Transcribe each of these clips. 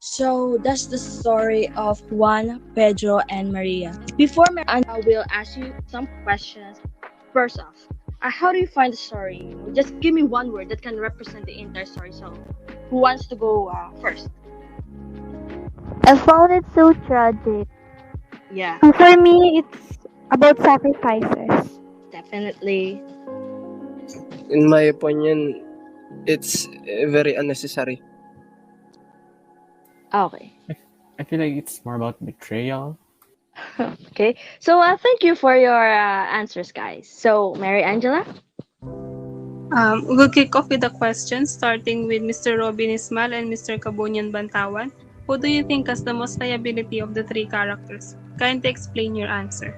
So that's the story of Juan, Pedro, and Maria. Before I will ask you some questions. First off, how do you find the story? Just give me one word that can represent the entire story. So, who wants to go first? I found it so tragic. Yeah, For me, it's about sacrifices. definitely. In my opinion, it's very unnecessary. Okay. I feel like it's more about betrayal. Okay. So, thank you for your answers, guys. So, Mary Angela? We'll kick off with a question, starting with Mr. Robin Ismal and Mr. Kabunyan Bantawan. Who do you think has the most liability of the three characters? Kindly explain your answer.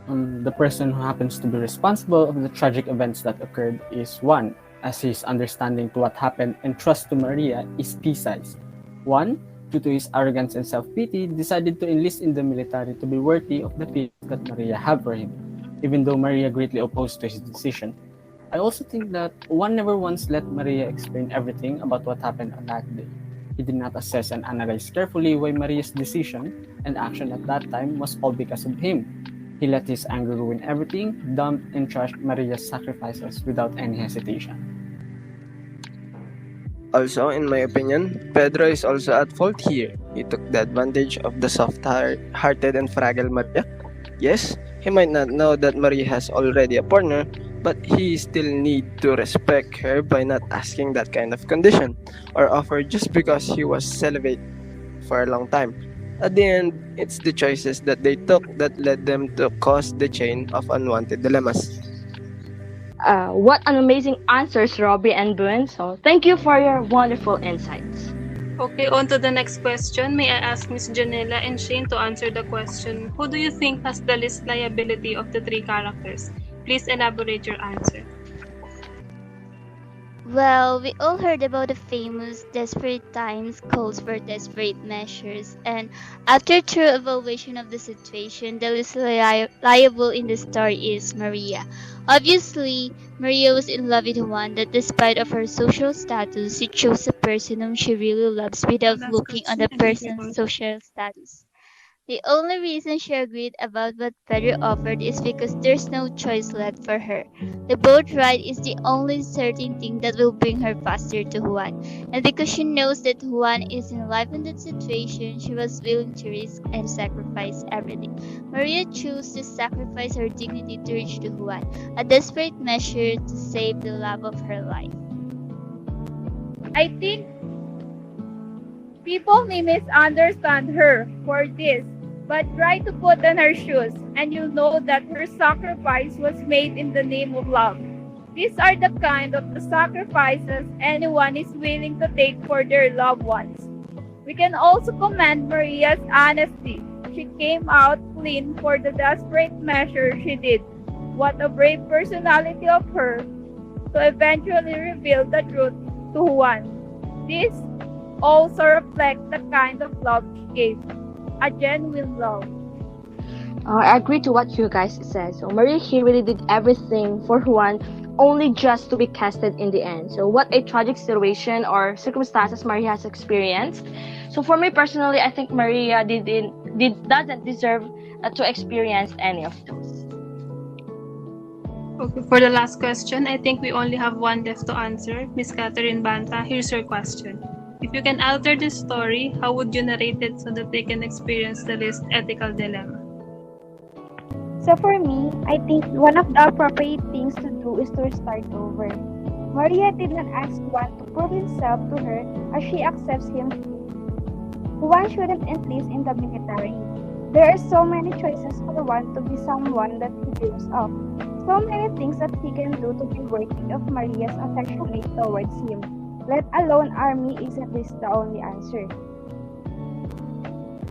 The person who happens to be responsible of the tragic events that occurred is Juan, as his understanding to what happened and trust to Maria is pea-sized. Juan, due to his arrogance and self-pity, decided to enlist in the military to be worthy of the feelings that Maria had for him, even though Maria greatly opposed to his decision. I also think that Juan never once let Maria explain everything about what happened on that day. He did not assess and analyze carefully why Maria's decision and action at that time was all because of him. He let his anger ruin everything, dumped and trashed Maria's sacrifices without any hesitation. Also, in my opinion, Pedro is also at fault here. He took the advantage of the soft-hearted and fragile Maria. Yes, he might not know that Maria has already a partner, but he still need to respect her by not asking that kind of condition or offer just because he was celibate for a long time. At the end, it's the choices that they took that led them to cause the chain of unwanted dilemmas. What an amazing answers, Robbie and Boone. So, thank you for your wonderful insights. Okay, on to the next question. May I ask Ms. Janela and Shane to answer the question, who do you think has the least liability of the three characters? Please elaborate your answer. Well, we all heard about the famous desperate times calls for desperate measures, and after true evaluation of the situation, the least liable in the story is Maria. Obviously, Maria was in love with Juan that despite of her social status, she chose the person whom she really loves without looking on the person's social status. The only reason she agreed about what Pedro offered is because there's no choice left for her. The boat ride is the only certain thing that will bring her faster to Juan. And because she knows that Juan is in life in that situation, she was willing to risk and sacrifice everything. Maria chose to sacrifice her dignity to reach to Juan, a desperate measure to save the love of her life. I think people may misunderstand her for this, but try to put on her shoes and you'll know that her sacrifice was made in the name of love. These are the kind of the sacrifices anyone is willing to take for their loved ones. We can also commend Maria's honesty. She came out clean for the desperate measure she did. What a brave personality of her to eventually reveal the truth to Juan. This also reflects the kind of love she gave, a genuine love. I agree to what you guys said. So Maria here really did everything for Juan, only just to be casted in the end. So what a tragic situation or circumstances Maria has experienced. So for me personally, I think Maria doesn't deserve to experience any of those. Okay, for the last question, I think we only have one left to answer. Miss Catherine Banta, here's your question. If you can alter this story, how would you narrate it so that they can experience the least ethical dilemma? So for me, I think one of the appropriate things to do is to start over. Maria did not ask Juan to prove himself to her as she accepts him. Juan shouldn't enlist in the military. There are so many choices for Juan to be someone that he dreams of. So many things that he can do to be worthy of Maria's affection towards him. Let alone army isn't this the only answer.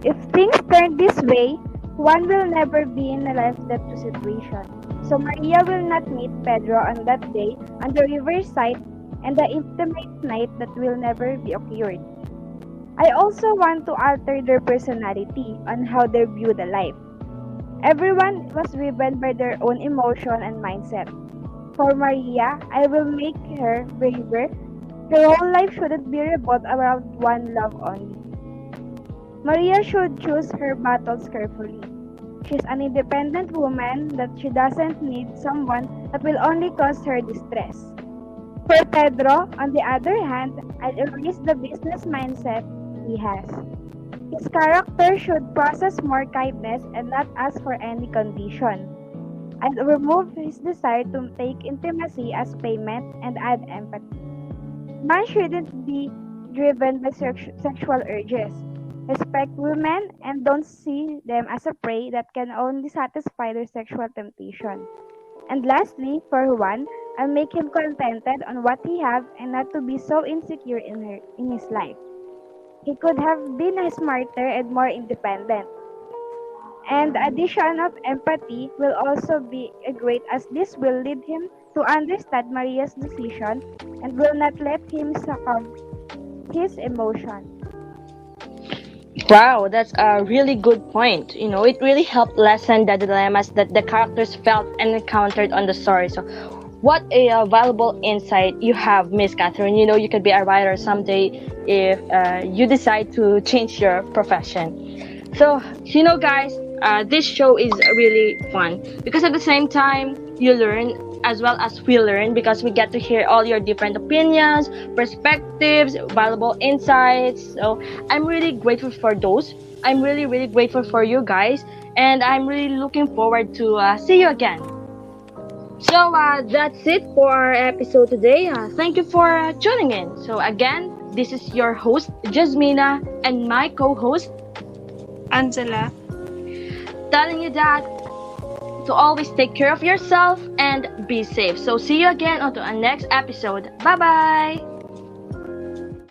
If things turn this way, Juan will never be in a left-left situation. So Maria will not meet Pedro on that day on the riverside and the intimate night that will never be occurred. I also want to alter their personality on how they view the life. Everyone was driven by their own emotion and mindset. For Maria, I will make her braver Her whole life shouldn't be revolved around one love only. Maria should choose her battles carefully. She's an independent woman that she doesn't need someone that will only cause her distress. For Pedro, on the other hand, I'll erase the business mindset he has. His character should process more kindness and not ask for any condition. I'll remove his desire to take intimacy as payment and add empathy. Man shouldn't be driven by sexual urges. Respect women and don't see them as a prey that can only satisfy their sexual temptation. And lastly, for Juan, I'll make him contented on what he has and not to be so insecure in his life. He could have been smarter and more independent. And the addition of empathy will also be great as this will lead him to understand Maria's decision and will not let him succumb his emotion. Wow, that's a really good point. It really helped lessen the dilemmas that the characters felt and encountered on the story. So, what a valuable insight you have, Miss Catherine. You could be a writer someday if you decide to change your profession. So, guys, this show is really fun because at the same time, you learn as well as we learn because we get to hear all your different opinions, perspectives, valuable insights. So I'm really grateful for those. I'm really, really grateful for you guys. And I'm really looking forward to see you again. So that's it for our episode today. Thank you for tuning in. So again, this is your host, Jasmina, and my co-host, Angela. telling you that to always take care of yourself and be safe. So see you again on to our next episode. Bye bye.